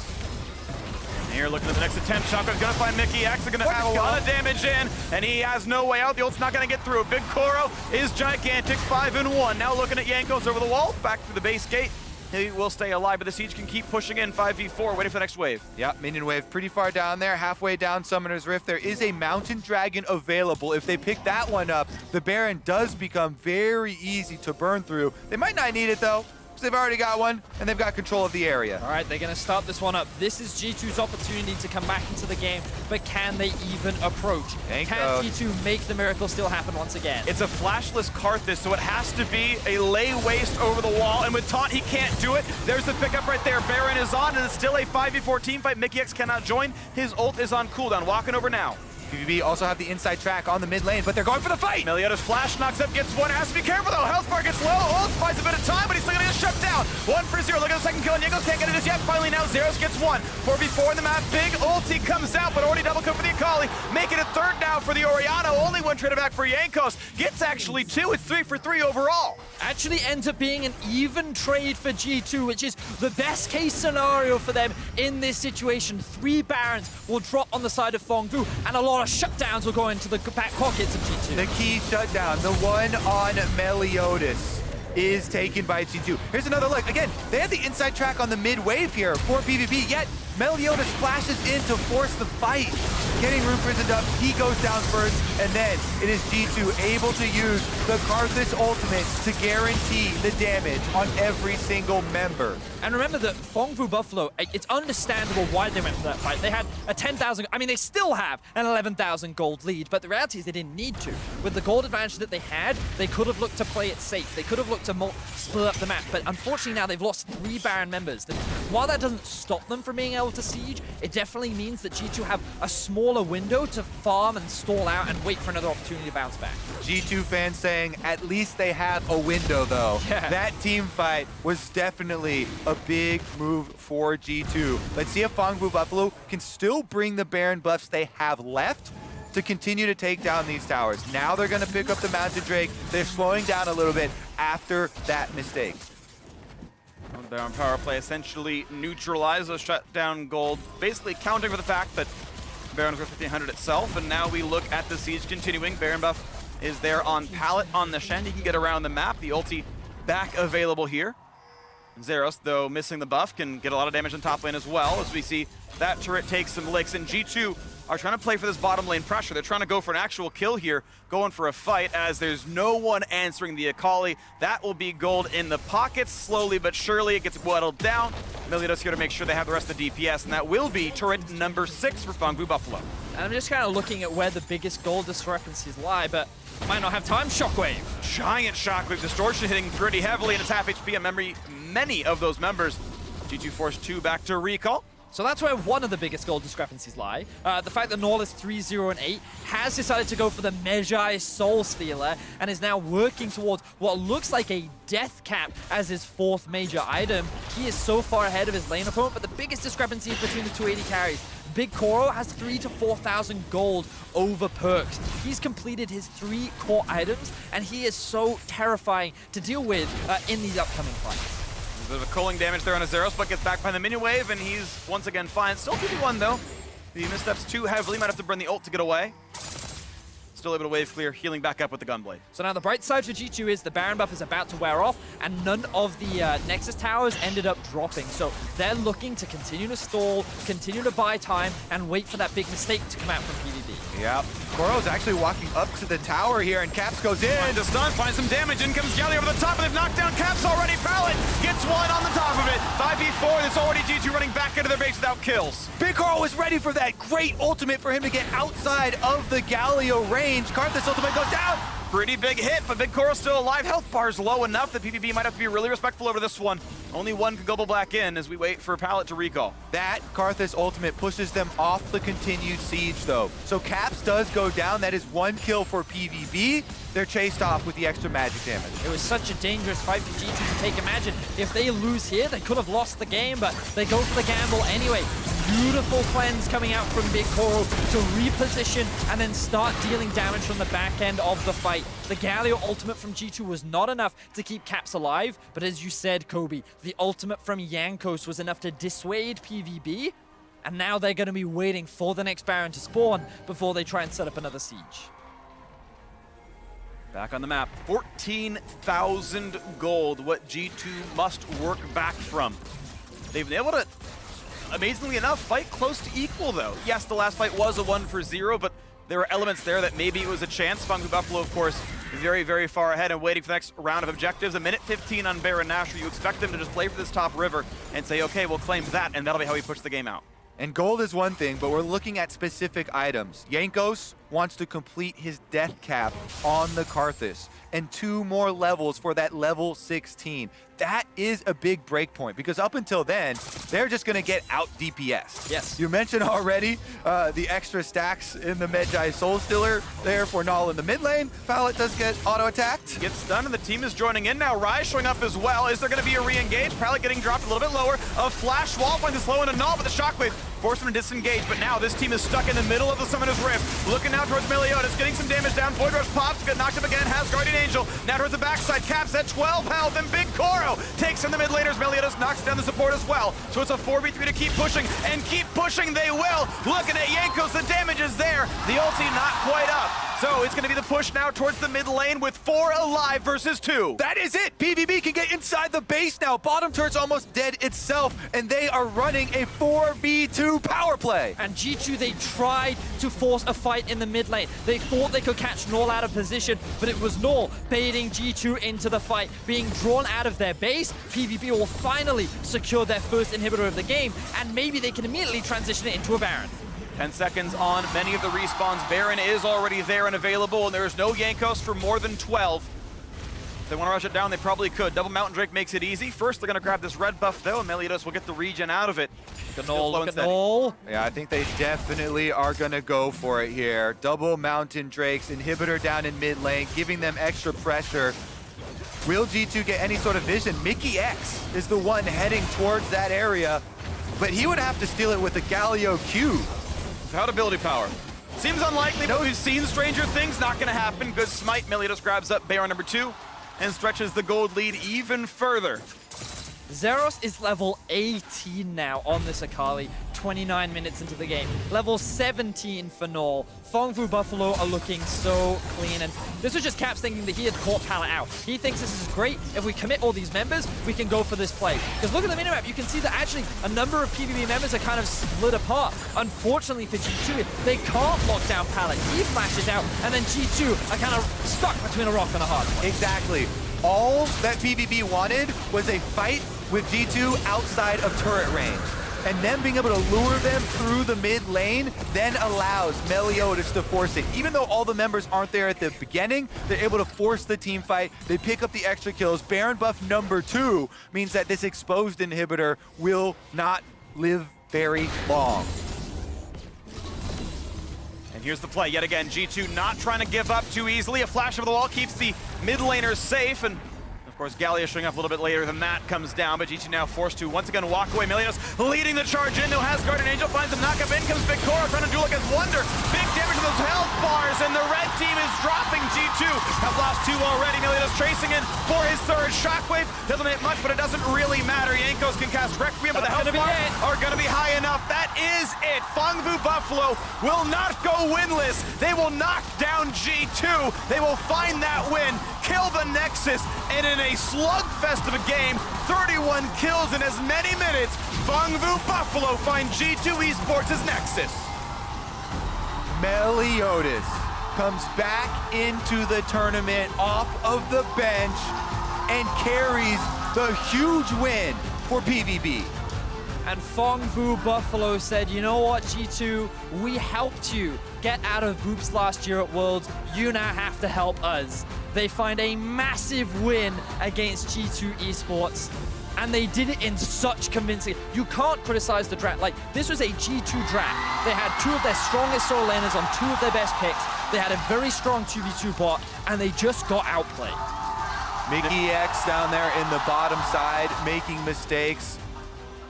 Here, looking at the next attempt. Shotgun's gonna find Mikyx. They're gonna have a lot of damage in, and he has no way out. The ult's not gonna get through. BigKoro is gigantic, 5-1. Now looking at Jankos over the wall, back through the base gate. He will stay alive, but the Siege can keep pushing in 5v4, waiting for the next wave. Yep, minion wave pretty far down there, halfway down Summoner's Rift. There is a Mountain Dragon available. If they pick that one up, the Baron does become very easy to burn through. They might not need it though, because they've already got one, and they've got control of the area. All right, they're going to start this one up. This is G2's opportunity to come back into the game, but can they even approach? Can G2 make the miracle still happen once again? It's a flashless Karthus, so it has to be a lay waste over the wall, and with Taunt, he can't do it. There's the pickup right there. Baron is on, and it's still a 5v4 team fight. Mikyx cannot join. His ult is on cooldown. Walking over now. PVB also have the inside track on the mid lane, but they're going for the fight! Meliodas flash knocks up, gets one, has to be careful though. Health bar gets low, ult buys a bit of time, but he's still gonna get shut down. 1-for-0, look at the second kill, and Jankos can't get it just yet. Finally now, Zeros gets one. 4v4 in the map, big ulti comes out, but already double kill for the Akali. Making it third now for the Orianna, only one trade back for Jankos. Gets actually two, it's 3-for-3 overall. Actually ends up being an even trade for G2, which is the best case scenario for them in this situation. 3 Barons will drop on the side of Phong, and a lot of shutdowns will go into the back pockets of G2. The key shutdown, the one on Meliodas, is taken by G2. Here's another look. Again, they had the inside track on the mid wave here for PVB, yet Meliodas flashes in to force the fight. Getting room prisoned up, he goes down first, and then it is G2 able to use the Karthus ultimate to guarantee the damage on every single member. And remember that Phong Vu Buffalo, it's understandable why they went for that fight. They had a 10,000, I mean, they still have an 11,000 gold lead, but the reality is they didn't need to. With the gold advantage that they had, they could have looked to play it safe. They could have looked to split up the map, but unfortunately now they've lost 3 Baron members. While that doesn't stop them from being able to siege, it definitely means that G2 have a smaller window to farm and stall out and wait for another opportunity to bounce back. G2 fans saying at least they have a window though. Yeah. That team fight was definitely a big move for G2. Let's see if Phong Vu Buffalo can still bring the Baron buffs they have left to continue to take down these towers. Now they're gonna pick up the Mountain Drake. They're slowing down a little bit after that mistake. Baron power play essentially neutralized those shutdown gold, basically counting for the fact that Baron's worth 1,500 itself, and now we look at the siege continuing. Baron buff is there on pallet on the Shen. He can get around the map. The ulti back available here. Zeros, though missing the buff, can get a lot of damage on top lane as well, as we see that turret take some licks, and G2 are trying to play for this bottom lane pressure. They're trying to go for an actual kill here, going for a fight, as there's no one answering the Akali. That will be gold in the pockets. Slowly but surely it gets whittled down. Meliodas here to make sure they have the rest of the DPS, and that will be turret number 6 for Phong Vu Buffalo. And I'm just kind of looking at where the biggest gold discrepancies lie, but might not have time. Shockwave. Giant Shockwave distortion hitting pretty heavily, and it's half HP on memory. Many of those members. G2 forced 2 back to recall. So that's where one of the biggest gold discrepancies lie. The fact that Naul is 3-0 and 8 has decided to go for the Magi Soul Stealer and is now working towards what looks like a death cap as his 4th major item. He is so far ahead of his lane opponent, but the biggest discrepancy is between the 280 carries. BigKoro has 3,000 to 4,000 gold over Perkz. He's completed his 3 core items, and he is so terrifying to deal with in these upcoming fights. A bit of a culling damage there on Azeros, but gets back by the minion wave, and he's once again fine. Still 2v1 though. The missteps too heavily, might have to burn the ult to get away. Still able to wave clear, healing back up with the gunblade. So now the bright side for G2 is the Baron buff is about to wear off, and none of the Nexus towers ended up dropping. So they're looking to continue to stall, continue to buy time, and wait for that big mistake to come out from PVB. Yep. Koro's actually walking up to the tower here, and Caps goes in. Finds a stun, finds some damage, in comes Galio over the top, and they've knocked down Caps already. Pallet gets one on the top of it. 5v4, there's already G2 running back into their base without kills. BigKoro was ready for that great ultimate for him to get outside of the Galio range. Karthus ultimate goes down. Pretty big hit, but BigKoro's still alive. Health bar's low enough that PVB might have to be really respectful over this one. Only one can double black in as we wait for Pallet to recall. That Karthus ultimate pushes them off the continued siege though. So Caps does go down. That is 1 kill for PVB. They're chased off with the extra magic damage. It was such a dangerous fight for G2 to take. Imagine if they lose here, they could have lost the game, but they go for the gamble anyway. Beautiful cleanse coming out from BigKoro to reposition and then start dealing damage from the back end of the fight. The Galio ultimate from G2 was not enough to keep Caps alive, but as you said, Kobe, the ultimate from Jankos was enough to dissuade PVB And now they're going to be waiting for the next Baron to spawn before they try and set up another siege. Back on the map, 14,000 gold, what G2 must work back from. They've been able to, amazingly enough, fight close to equal though. Yes, the last fight was a 1-for-0, but there were elements there that maybe it was a chance. Phong Buffalo, of course, very, very far ahead and waiting for the next round of objectives. A minute 15 on Baron Nashor. You expect them to just play for this top river and say, okay, we'll claim that, and that'll be how we push the game out. And gold is one thing, but we're looking at specific items. Jankos wants to complete his death cap on the Karthus, and 2 more levels for that level 16. That is a big break point, because up until then, they're just going to get out DPS. Yes. You mentioned already the extra stacks in the Medjay Soul Stealer there for Naul in the mid lane. Pallet does get auto-attacked. Gets stunned, and the team is joining in now. Ryze showing up as well. Is there going to be a re-engage? Pallet getting dropped a little bit lower. A flash wall finds a slow into Naul, but the shockwave forced him to disengage. But now this team is stuck in the middle of the Summoner's Rift. Looking now towards Meliodas, getting some damage down. Void Rush pops, got knocked up again, has Guardian Angel. Now towards the backside, caps at 12 health, and BigKoro takes in the mid laners. Meliodas knocks down the support as well. So it's a 4v3 to keep pushing, and keep pushing they will. Looking at Jankos, the damage is there. The ulti not quite up. So it's going to be the push now towards the mid lane with 4 alive versus 2. That is it! PVB can get inside the base now. Bottom turret's almost dead itself, and they are running a 4v2 power play. And G2, they tried to force a fight in the mid lane. They thought they could catch Naul out of position, but it was Naul baiting G2 into the fight, being drawn out of their base. PVB will finally secure their first inhibitor of the game, and maybe they can immediately transition it into a Baron. 10 seconds on many of the respawns. Baron is already there and available, and there is no Jankos for more than 12. If they want to rush it down, they probably could. Double Mountain Drake makes it easy. First, they're going to grab this red buff, though, and Meliodas will get the regen out of it. Look at Naul. Yeah, I think they definitely are going to go for it here. Double Mountain Drakes, inhibitor down in mid lane, giving them extra pressure. Will G2 get any sort of vision? Mikyx is the one heading towards that area, but he would have to steal it with the Galio Q. Without ability power. Seems unlikely, but we've seen stranger things. Not going to happen. Good smite. Meliodas grabs up Baron number 2 and stretches the gold lead even further. Zeros is level 18 now on this Akali, 29 minutes into the game. Level 17 for Naul. Phong Buffalo are looking so clean, and this was just Caps thinking that he had caught Pallet out. He thinks this is great. If we commit all these members, we can go for this play. Because look at the minimap, you can see that actually a number of PVB members are kind of split apart. Unfortunately for G2, they can't lock down Pallet. He flashes out, and then G2 are kind of stuck between a rock and a hard place. Exactly. All that PVB wanted was a fight with G2 outside of turret range. And then being able to lure them through the mid lane then allows Meliodas to force it. Even though all the members aren't there at the beginning, they're able to force the team fight. They pick up the extra kills. Baron buff number 2 means that this exposed inhibitor will not live very long. And here's the play yet again. G2 not trying to give up too easily. A flash over the wall keeps the mid laners safe, and of course, Galio showing up a little bit later than that comes down, but G2 now forced to once again walk away. Meliodas leading the charge in. No has Guardian Angel, finds him, knock-up in comes BigKoro, trying to duel against Wunder. Big damage to those health bars, and the red team is dropping. G2 have lost 2 already. Meliodas tracing in for his 3rd shockwave. Doesn't hit much, but it doesn't really matter. Jankos can cast Requiem, but the health bars are going to be high enough. That is it. Phong Buffalo will not go winless. They will knock down G2. They will find that win, kill the Nexus, and in a slugfest of a game, 31 kills in as many minutes, Phong Buffalo find G2 Esports' Nexus. Meliodas comes back into the tournament off of the bench and carries the huge win for PVB. And Phong Buffalo said, you know what, G2, we helped you get out of groups last year at Worlds. You now have to help us. They find a massive win against G2 Esports, and they did it in such convincing. You can't criticize the draft. Like, this was a G2 draft. They had 2 of their strongest solo laners on 2 of their best picks. They had a very strong 2v2 bot, and they just got outplayed. Mikyx down there in the bottom side, making mistakes.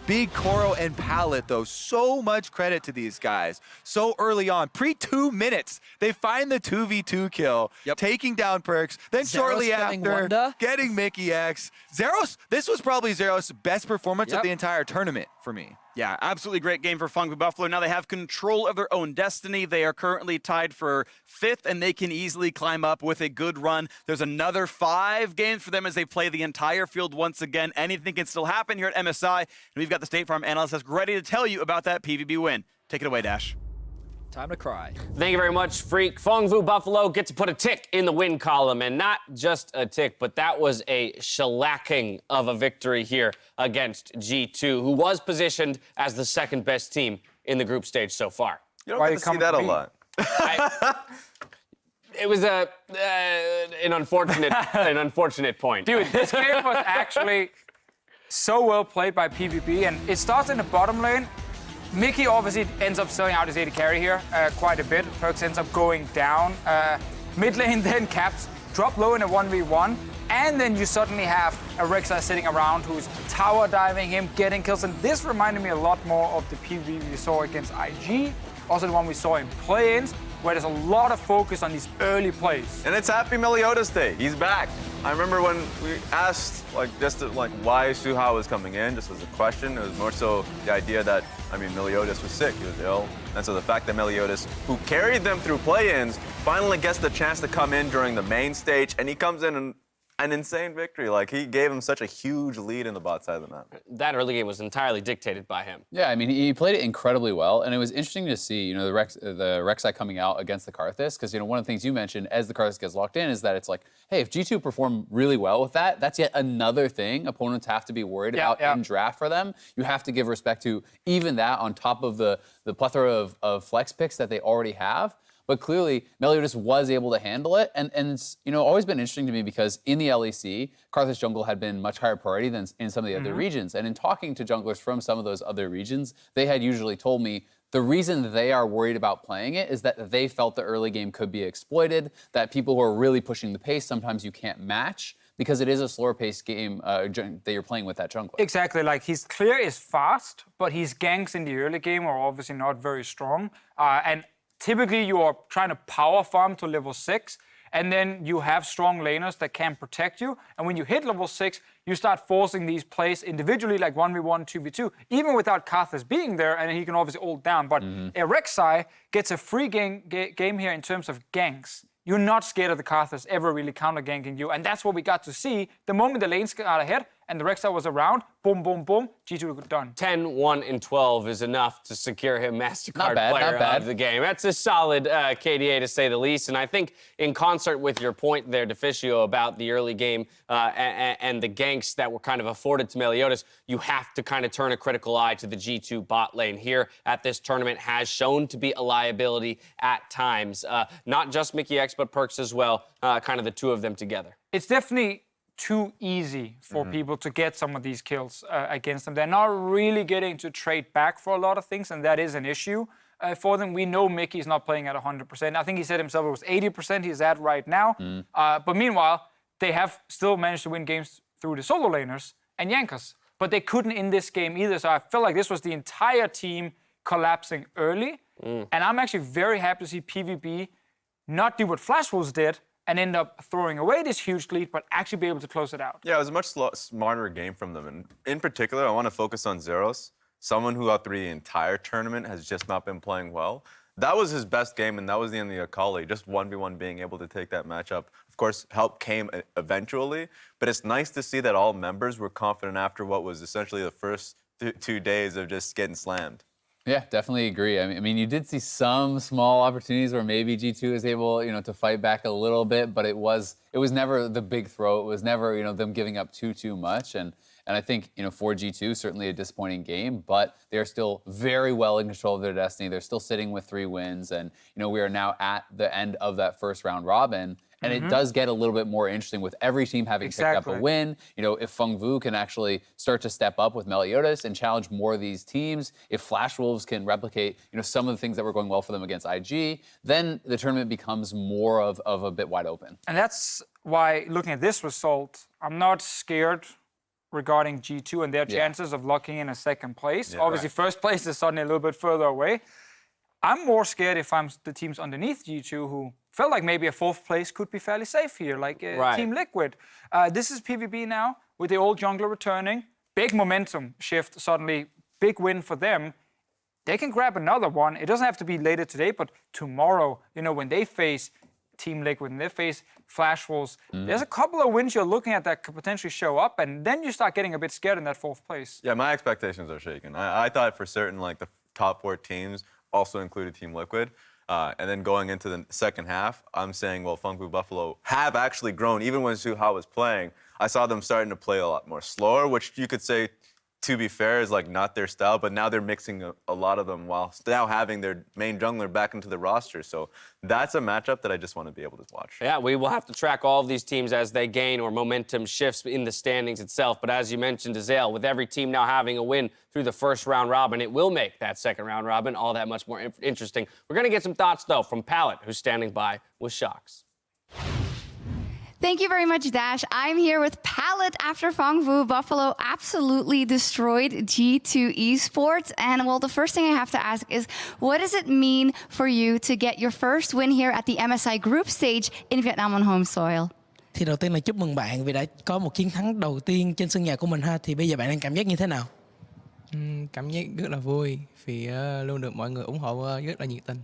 BigKoro and Pallet, though, so much credit to these guys. So early on, pre-2 minutes, they find the 2v2 kill, taking down Perkz. Then shortly after, getting Mikyx. Zeros, this was probably Zeros' best performance of the entire tournament for me. Yeah, absolutely great game for Phong Buffalo. Now they have control of their own destiny. They are currently tied for 5th, and they can easily climb up with a good run. There's another 5 games for them as they play the entire field once again. Anything can still happen here at MSI, and we've got the State Farm analyst that's ready to tell you about that PVB win. Take it away, Dash. Time to cry. Thank you very much, Freak. Phong Buffalo get to put a tick in the win column, and not just a tick, but that was a shellacking of a victory here against G2, who was positioned as the 2nd best team in the group stage so far. You don't get to see that a lot. It was an unfortunate point. Dude, this game was actually so well played by PVB, and it starts in the bottom lane. Mikyx obviously ends up selling out his AD carry here quite a bit. Perkz ends up going down. Mid lane then Caps drop low in a 1v1. And then you suddenly have a Rek'Sai sitting around who's tower diving him, getting kills. And this reminded me a lot more of the PvP we saw against IG. Also the one we saw in play-ins, where there's a lot of focus on these early plays. And it's Happy Meliodas Day. He's back. I remember when we asked, why Suha was coming in, just as a question. It was more so the idea that, Meliodas was sick. He was ill. And so the fact that Meliodas, who carried them through play-ins, finally gets the chance to come in during the main stage, and he comes in and an insane victory. He gave him such a huge lead in the bot side of the map. That early game was entirely dictated by him. Yeah, he played it incredibly well, and it was interesting to see, the Rek'Sai coming out against the Karthus, because, one of the things you mentioned as the Karthus gets locked in is that it's like, hey, if G2 perform really well with that, that's yet another thing opponents have to be worried about in draft for them. You have to give respect to even that on top of the plethora of flex picks that they already have. But clearly, Meliodas was able to handle it, and it's always been interesting to me because in the LEC, Karthus jungle had been much higher priority than in some of the other regions. And in talking to junglers from some of those other regions, they had usually told me the reason they are worried about playing it is that they felt the early game could be exploited, that people who are really pushing the pace, sometimes you can't match, because it is a slower paced game that you're playing with that jungler. Exactly, his clear is fast, but his ganks in the early game are obviously not very strong. And typically, you are trying to power farm to level 6, and then you have strong laners that can protect you. And when you hit level 6, you start forcing these plays individually, like 1v1, 2v2, even without Karthus being there, and he can obviously ult down. But Rek'Sai gets a free game here in terms of ganks. You're not scared of the Karthus ever really counter-ganking you, and that's what we got to see. The moment the lanes got ahead and the Rek'Sai was around, boom, boom, boom, G2 done. 10, 1, and 12 is enough to secure him MasterCard player of the game. That's a solid KDA to say the least, and I think in concert with your point there, Deficio, about the early game and the ganks that were kind of afforded to Meliodas, you have to kind of turn a critical eye to the G2 bot lane here at this tournament. Has shown to be a liability at times. Not just Mikyx, but Perkz as well, kind of the two of them together. It's definitely too easy for people to get some of these kills against them. They're not really getting to trade back for a lot of things, and that is an issue for them. We know Mikyx is not playing at 100%. I think he said himself it was 80% he's at right now. But meanwhile, they have still managed to win games through the solo laners and Jankos. But they couldn't in this game either, so I feel like this was the entire team collapsing early. And I'm actually very happy to see PVB not do what Flash Wolves did, and end up throwing away this huge lead, but actually be able to close it out. Yeah, it was a much smarter game from them. And in particular, I want to focus on Zeros, someone who out through the entire tournament has just not been playing well. That was his best game, and that was the end of the Akali, just 1v1 being able to take that matchup. Of course, help came eventually, but it's nice to see that all members were confident after what was essentially the first 2 days of just getting slammed. Yeah, definitely agree. I mean, you did see some small opportunities where maybe G2 was able, to fight back a little bit, but it was never the big throw. It was never, them giving up too much. And I think, for G2, certainly a disappointing game, but they're still very well in control of their destiny. They're still sitting with 3 wins, and we are now at the end of that first round robin. And it does get a little bit more interesting with every team having picked up a win. If Phong can actually start to step up with Meliodas and challenge more of these teams, if Flash Wolves can replicate, some of the things that were going well for them against IG, then the tournament becomes more of a bit wide open. And that's why, looking at this result, I'm not scared regarding G2 and their chances of locking in a second place. Obviously, first place is suddenly a little bit further away. I'm more scared if I'm the teams underneath G2 who felt like maybe a 4th place could be fairly safe here, like Team Liquid. This is PVB now, with the old jungler returning. Big momentum shift suddenly big win for them. They can grab another one. It doesn't have to be later today, but tomorrow, when they face Team Liquid, when they face Flash Wolves, there's a couple of wins you're looking at that could potentially show up, and then you start getting a bit scared in that 4th place. Yeah, my expectations are shaken. I thought for certain, like, the top 4 teams also included Team Liquid. And then going into the second half, I'm saying, well, Phong Vu Buffalo have actually grown. Even when Suha was playing, I saw them starting to play a lot more slower, which you could say, to be fair, is like not their style, but now they're mixing a lot of them while now having their main jungler back into the roster. So that's a matchup that I just want to be able to watch. Yeah, we will have to track all of these teams as they gain or momentum shifts in the standings itself. But as you mentioned, Azale, with every team now having a win through the first round robin, it will make that second round robin all that much more interesting. We're going to get some thoughts, though, from Pallet, who's standing by with Shocks. Thank you very much, Dash. I'm here with Pallet after Phong Vu Buffalo absolutely destroyed G2 Esports. And well, the first thing I have to ask is, what does it mean for you to get your first win here at the MSI group stage in Vietnam on home soil? Thì đầu tiên là chúc mừng bạn vì đã có một chiến thắng đầu tiên trên sân nhà của mình ha. Thì bây giờ bạn đang cảm giác như thế nào? Cảm giác rất là vui vì luôn được mọi người ủng hộ rất là nhiệt tình.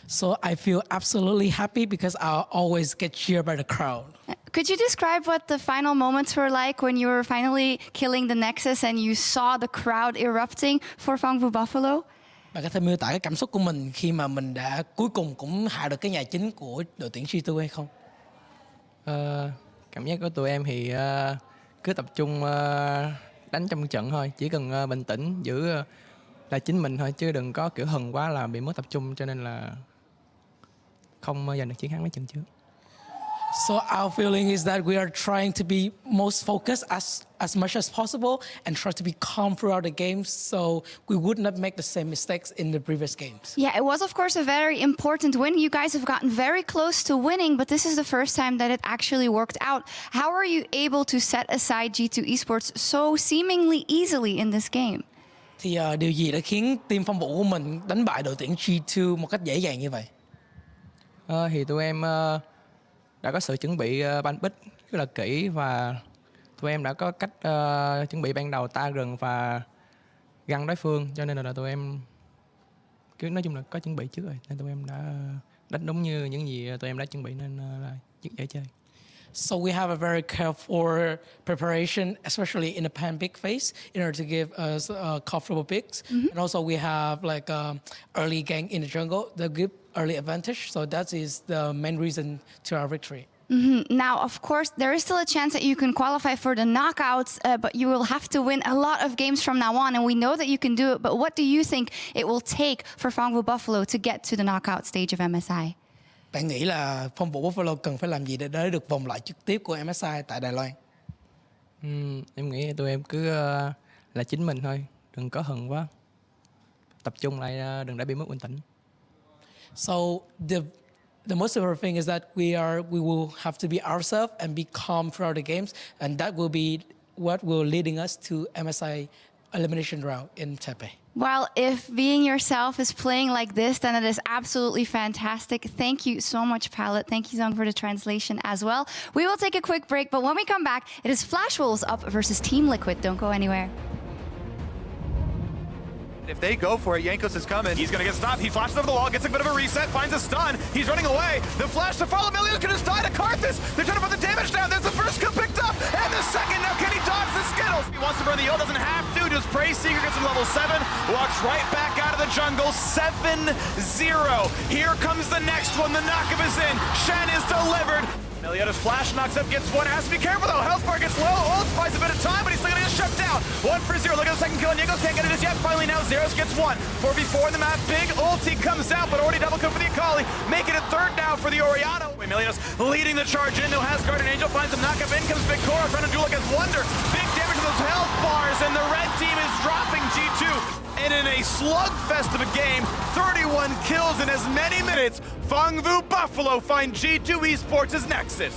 So I feel absolutely happy because I always get cheered by the crowd. Could you describe what the final moments were like when you were finally killing the Nexus and you saw the crowd erupting for Phong Vu Buffalo? Bạn có thể miêu tả cái cảm xúc của mình khi mà mình đã cuối cùng cũng hạ được cái nhà chính của đội tuyển G2 hay không? Cảm giác của tụi em thì cứ tập trung đánh trong trận thôi, chỉ cần bình tĩnh giữ là chính mình thôi, chứ đừng có kiểu hừng quá là bị mất tập trung, cho nên là không giành được chiến thắng mấy trận trước. So our feeling is that we are trying to be most focused as much as possible and try to be calm throughout the games so we would not make the same mistakes in the previous games. Yeah, it was of course a very important win. You guys have gotten very close to winning, but this is the first time that it actually worked out. How are you able to set aside G2 Esports so seemingly easily in this game? Thì điều gì đã khiến team Phong Vũ của mình đánh bại đội tuyển G2 một cách dễ dàng như vậy? Thì tụi em đã có sự chuẩn bị ban bích rất là kỹ và tụi em đã có cách chuẩn bị ban đầu ta rừng và găng đối phương, cho nên là tụi em cứ nói chung là có chuẩn bị trước rồi, nên tụi em đã đánh đúng như những gì tụi em đã chuẩn bị, nên là rất dễ chơi. So we have a very careful preparation, especially in the pan pick phase, in order to give us comfortable picks. And also we have like early gank in the jungle that give early advantage. So that is the main reason to our victory. Now, of course, there is still a chance that you can qualify for the knockouts, but you will have to win a lot of games from now on, and we know that you can do it. But what do you think it will take for Phong Vu Buffalo to get to the knockout stage of MSI? Bạn nghĩ là Phong Vũ Buffalo cần phải làm gì để đến được vòng loại trực tiếp của MSI tại Đài Loan? Em nghĩ tụi em cứ là chính mình thôi, đừng có hừng quá, tập trung lại, đừng để bị mất bình tĩnh. So the most important thing is that we will have to be ourselves and be calm throughout the games, and that will be what will leading us to MSI elimination round in Taipei. Well, if being yourself is playing like this, then it is absolutely fantastic. Thank you so much, Pallet. Thank you, Zong, for the translation as well. We will take a quick break, but when we come back, it is Flash Wolves up versus Team Liquid. Don't go anywhere. If they go for it, Jankos is coming. He's going to get stopped. He flashes over the wall, gets a bit of a reset, finds a stun. He's running away. The flash to follow. Meliodas can just die to Karthus. They're trying to put the damage down. There's the first kill picked up, and the second. Now can he dodge the Skittles? He wants to burn the ult, doesn't have to. Just Prey Seeker gets him level 7. Walks right back out of the jungle. 7-0. Here comes the next one. The knockup is in. Shen is delivered. Meliodas flash knocks up, gets one, has to be careful though. Health bar gets low, ult buys a bit of time, but he's still gonna get shut down. 1 for 0, look at the second kill, and Jankos can't get it just yet. Finally now, Zeros gets one. 4v4 in the map, big ulti comes out, but already double kill for the Akali. Making it third now for the Orianna. Meliodas leading the charge in, no Hasgard and Angel finds him, knockup in, comes BigKoro, trying to duel against Wunder. Big damage to those health bars, and the red team is dropping G2. And in a slugfest of a game, 31 kills in as many minutes, Phong Vu Buffalo find G2 Esports' Nexus.